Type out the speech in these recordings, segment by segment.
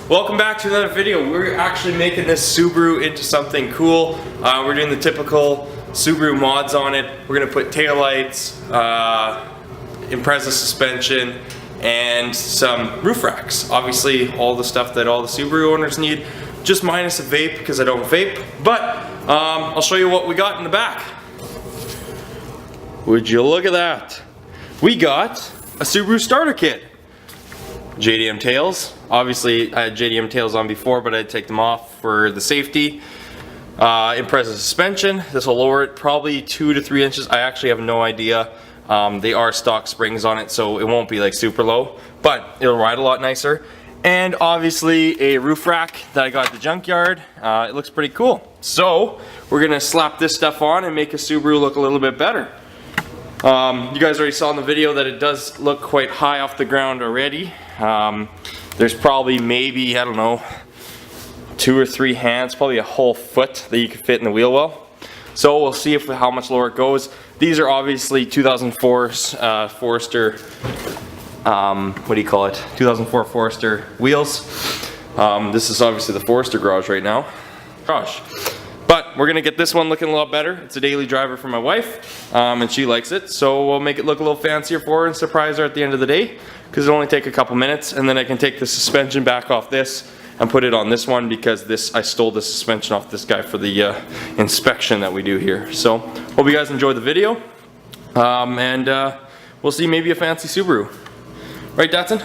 Welcome back to another video. We're actually making this Subaru into something cool. We're doing the typical Subaru mods on it. We're gonna put taillights, Impreza suspension, and some roof racks. Obviously all the stuff that all the Subaru owners need, just minus a vape because I don't vape. But I'll show you what we got in the back. Would you look at that? We got a Subaru starter kit. JDM tails. Obviously I had JDM tails on before, but I'd take them off for the safety. Impreza suspension. This will lower it probably 2 to 3 inches. I actually have no idea. They are stock springs on it, so it won't be like super low, but it'll ride a lot nicer. And obviously a roof rack that I got at the junkyard. It looks pretty cool. So we're gonna slap this stuff on and make a Subaru look a little bit better. You guys already saw in the video that it does look quite high off the ground already. There's probably maybe, I don't know, 2 or 3 hands, probably a whole foot that you could fit in the wheel well. So we'll see how much lower it goes. These are obviously 2004 Forester, what do you call it? 2004 Forester wheels. This is obviously the Forester garage right now. But we're gonna get this one looking a lot better. It's a daily driver for my wife, and she likes it. So we'll make it look a little fancier for her and surprise her at the end of the day, because it'll only take a couple minutes, and then I can take the suspension back off this and put it on this one, because I stole the suspension off this guy for the inspection that we do here. So hope you guys enjoyed the video, and we'll see maybe a fancy Subaru. Right, Datsun?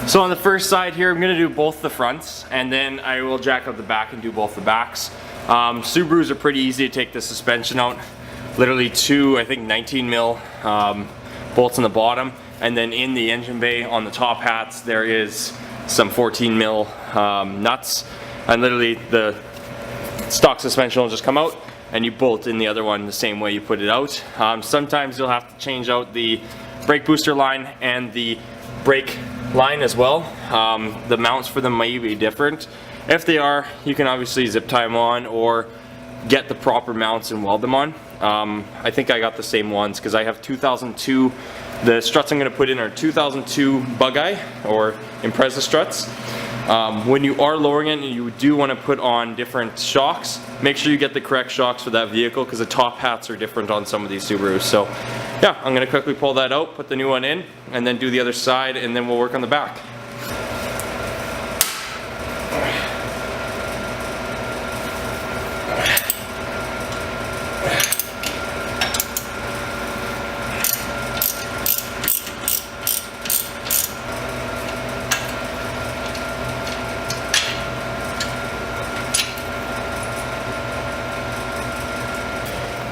So on the first side here, I'm gonna do both the fronts, and then I will jack up the back and do both the backs. Subarus are pretty easy to take the suspension out. Literally 2, I think 19 mil bolts in the bottom, and then in the engine bay on the top hats there is some 14 mil nuts, and literally the stock suspension will just come out and you bolt in the other one the same way you put it out. Sometimes you'll have to change out the brake booster line and the brake line as well. The mounts for them may be different. If they are, you can obviously zip tie them on or get the proper mounts and weld them on. I think I got the same ones because I have 2002, the struts I'm going to put in are 2002 Bug-Eye or Impreza struts. When you are lowering it and you do want to put on different shocks, make sure you get the correct shocks for that vehicle, because the top hats are different on some of these Subarus. So yeah, I'm going to quickly pull that out, put the new one in, and then do the other side, and then we'll work on the back.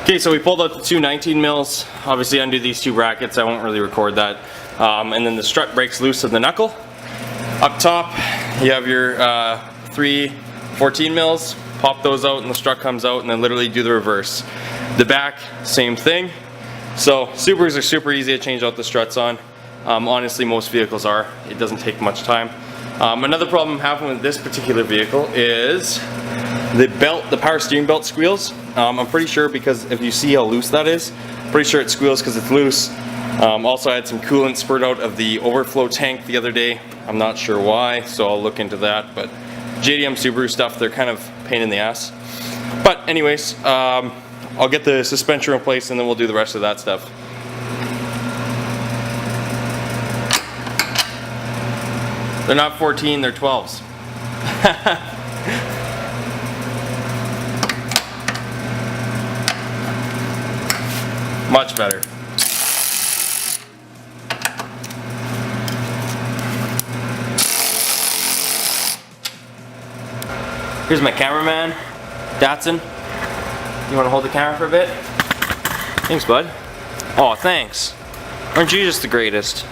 Okay, so we pulled out the 2 19 mils. Obviously undo these 2 brackets, I won't really record that. And then the strut breaks loose of the knuckle. Up top, you have your 3 14 mils. Pop those out and the strut comes out, and then literally do the reverse. The back, same thing. So Subarus are super easy to change out the struts on. Honestly, most vehicles are. It doesn't take much time. Another problem I'm having with this particular vehicle is the belt, the power steering belt squeals. I'm pretty sure, because if you see how loose that is, pretty sure it squeals because it's loose. Also I had some coolant spurt out of the overflow tank the other day. I'm not sure why, so I'll look into that. But JDM Subaru stuff, they're kind of pain in the ass. But anyways, I'll get the suspension replaced and then we'll do the rest of that stuff. They're not 14, they're 12s. Much better. Here's my cameraman, Datsun. You want to hold the camera for a bit? Thanks, bud. Oh, thanks. Aren't you just the greatest?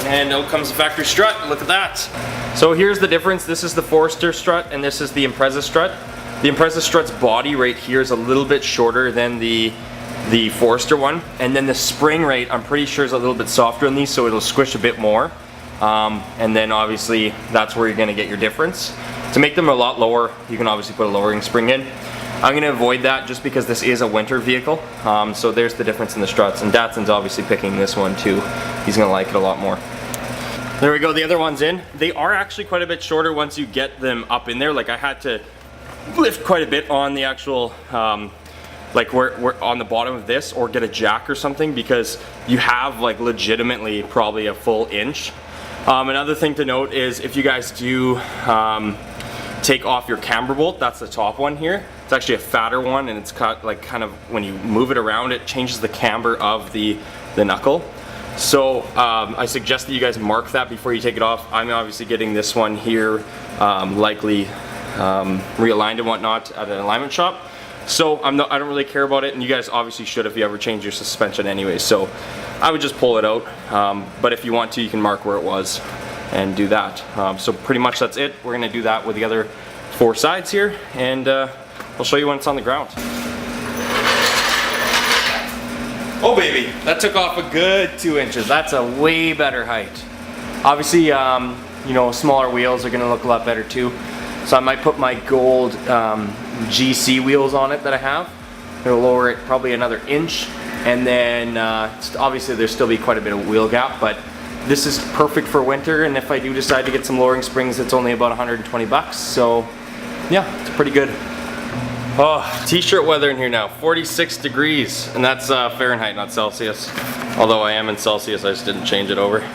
And out comes the factory strut. Look at that. So here's the difference. This is the Forester strut and this is the Impreza strut. The Impreza strut's body right here is a little bit shorter than the Forester one, and then the spring rate I'm pretty sure is a little bit softer on these, so it'll squish a bit more. And then obviously that's where you're gonna get your difference. To make them a lot lower, you can obviously put a lowering spring in. I'm gonna avoid that just because this is a winter vehicle. So there's the difference in the struts, and Datson's obviously picking this one too. He's gonna like it a lot more. There we go, the other one's in. They are actually quite a bit shorter once you get them up in there. Like I had to lift quite a bit on the actual, like we're on the bottom of this, or get a jack or something, because you have like legitimately probably a full inch. Another thing to note is if you guys do take off your camber bolt, that's the top one here. It's actually a fatter one, and it's cut like kind of when you move it around, it changes the camber of the knuckle. So I suggest that you guys mark that before you take it off. I'm obviously getting this one here likely realigned and whatnot at an alignment shop. So I don't really care about it, and you guys obviously should if you ever change your suspension anyway. So I would just pull it out, but if you want to, you can mark where it was and do that. So pretty much that's it. We're gonna do that with the other 4 sides here, and I'll show you when it's on the ground. Oh baby, that took off a good 2 inches. That's a way better height. Obviously, you know, smaller wheels are gonna look a lot better too. So I might put my gold GC wheels on it that I have. It'll lower it probably another inch, and then obviously there'll still be quite a bit of wheel gap, but this is perfect for winter, and if I do decide to get some lowering springs, it's only about 120 bucks, so yeah, it's pretty good. Oh, t-shirt weather in here now, 46 degrees, and that's Fahrenheit, not Celsius. Although I am in Celsius, I just didn't change it over.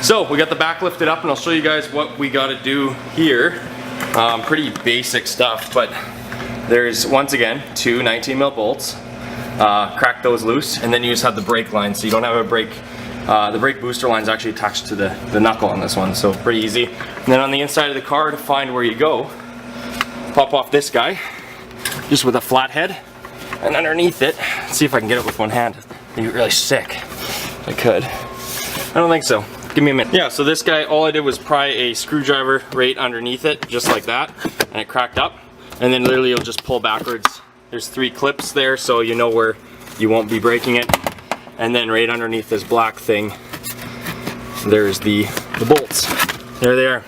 So we got the back lifted up, and I'll show you guys what we gotta do here. Pretty basic stuff, but there's, once again, 2 19mm bolts. Crack those loose, and then you just have the brake line, so you don't have a brake. The brake booster line is actually attached to the knuckle on this one, so pretty easy. And then on the inside of the car, to find where you go, pop off this guy, just with a flat head, and underneath it, let's see if I can get it with one hand. It'd be really sick if I could. I don't think so. Give me a minute. Yeah, so this guy, all I did was pry a screwdriver right underneath it, just like that, and it cracked up. And then literally you'll just pull backwards. There's 3 clips there, so you know where you won't be breaking it. And then right underneath this black thing, there's the bolts. There they are,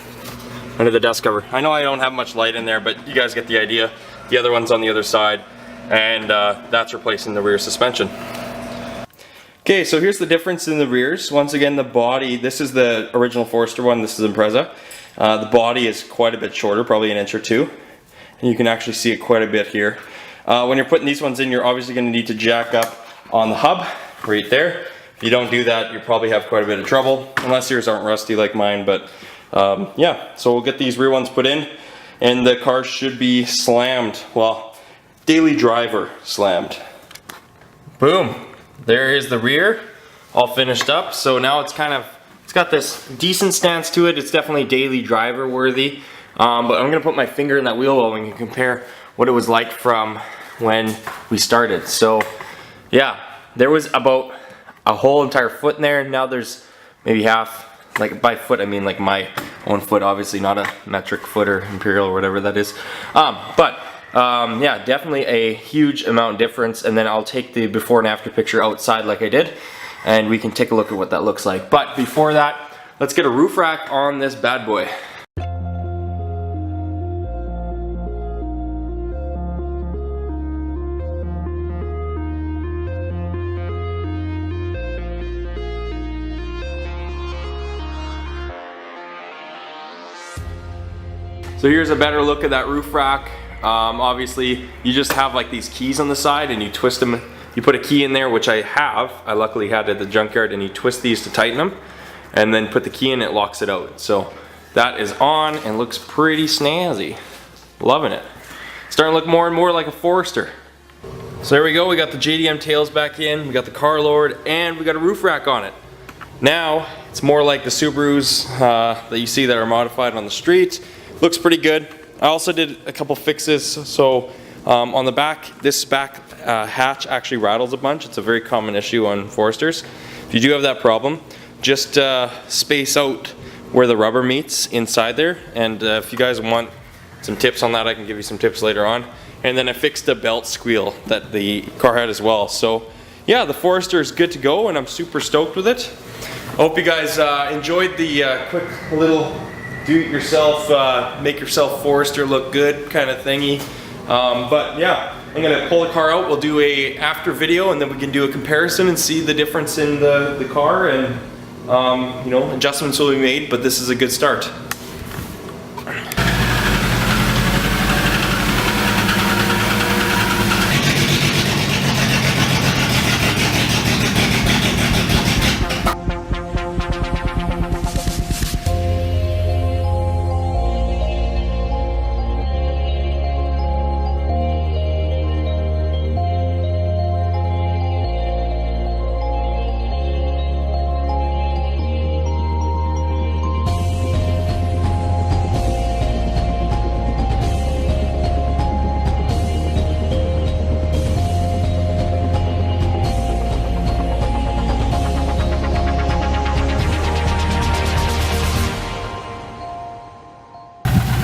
under the dust cover. I know I don't have much light in there, but you guys get the idea. The other one's on the other side, and that's replacing the rear suspension. Okay, so here's the difference in the rears. Once again, the body, this is the original Forester one, this is Impreza. The body is quite a bit shorter, probably an inch or 2. And you can actually see it quite a bit here. When you're putting these ones in, you're obviously going to need to jack up on the hub, right there. If you don't do that, you probably have quite a bit of trouble, unless yours aren't rusty like mine, but yeah. So we'll get these rear ones put in, and the car should be slammed, well, daily driver slammed. Boom. There is the rear, all finished up. So now it's got this decent stance to it. It's definitely daily driver worthy. But I'm gonna put my finger in that wheel well and we can compare what it was like from when we started. So yeah, there was about a whole entire foot in there. Now there's maybe half. Like by foot, I mean like my own foot, obviously not a metric foot or imperial or whatever that is. Yeah, definitely a huge amount difference. And then I'll take the before and after picture outside like I did, and we can take a look at what that looks like. But before that, let's get a roof rack on this bad boy. So here's a better look at that roof rack. Obviously, you just have like these keys on the side and you twist them. You put a key in there, which I have. I luckily had at the junkyard, and you twist these to tighten them, and then put the key in, it locks it out. So that is on and looks pretty snazzy. Loving it. Starting to look more and more like a Forester. So there we go, we got the JDM tails back in, we got the car lowered, and we got a roof rack on it. Now, it's more like the Subarus that you see that are modified on the street. Looks pretty good. I also did a couple fixes. So on the back, this back hatch actually rattles a bunch. It's a very common issue on Foresters. If you do have that problem, just space out where the rubber meets inside there, and if you guys want some tips on that, I can give you some tips later on. And then I fixed the belt squeal that the car had as well. So yeah, the Forester is good to go and I'm super stoked with it. I hope you guys enjoyed the quick little do-it-yourself, make yourself Forester look good kind of thingy. But yeah, I'm gonna pull the car out, we'll do a after video and then we can do a comparison and see the difference in the car, and you know, adjustments will be made, but this is a good start.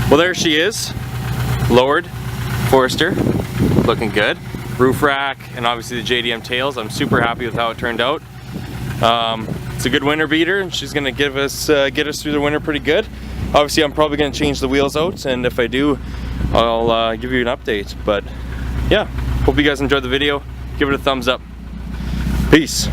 Well, there she is, lowered Forester, looking good. Roof rack and obviously the JDM tails. I'm super happy with how it turned out. It's a good winter beater and she's gonna get us through the winter pretty good. Obviously I'm probably gonna change the wheels out, and if I do, I'll give you an update. But yeah, hope you guys enjoyed the video. Give it a thumbs up. Peace.